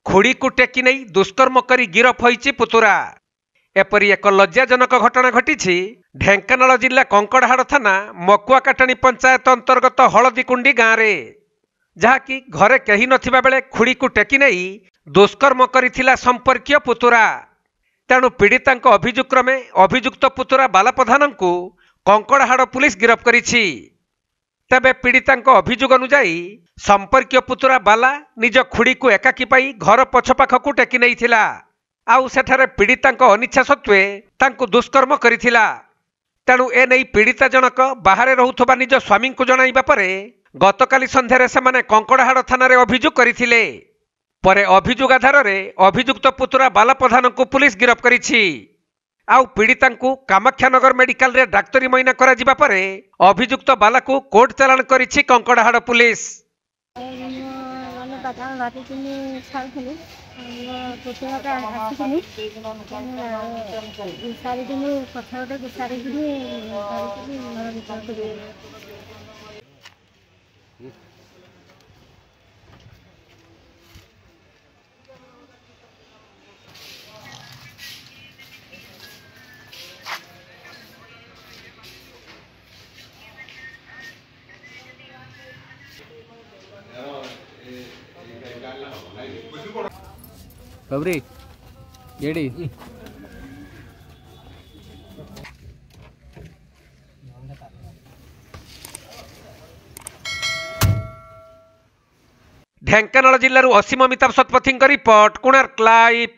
खुड़ी को टेकी नहीं दुष्कर्म करी गिरफ होईची पुतुरा। एपरी एक लज्जाजनक घटना घटी ढेंकानाल जिला कंकड़ाहाड़ थाना मकुआकाटाणी पंचायत अंतर्गत हलदीकुंडी गाँव में, जहाँकि घरे कहीं नथिबा बेले खुड़ी को टेकी नहीं दुष्कर्म करिथिला संपर्कीय पुतुरा। तेणु पीड़िता अभियोग क्रमे अभियुक्त पुतुरा बाला प्रधान को कंकड़ाहाड़ पुलिस गिरफ करिछि। तेबे पीड़िता अभियोग अनुजाई संपर्कीय पुतुरा बाला निज खुड़ी को एकाकी पाई घर पछपाख को टेकी नहीं आउ सेठारे पीड़िता अनिच्छा सत्वे तांकु दुष्कर्म करिथिला। तेणु एने पीड़िता जनक बाहर रहुथबा निज स्वामी को जणाइबा परे गतकाली संध्यारे सेमाने कंकड़ाहाड़ थाना रे अभियोग करिथिले। परे अभियोग आधार रे अभियुक्त पुतुरा बाला प्रधान को पुलिस गिरफ करिछि। आउ पीड़िता कामाख्यानगर मेडिकल रे डाक्तरी मईना करा जिबा परे अभियुक्त बाला को कोर्ट चालान करिछि कंकड़ाहाड़ पुलिस। बबरी येडी ढेंकानाल जिल्लारू असीम अमिताभ शतपथी रिपोर्ट कोणार्क लाइव।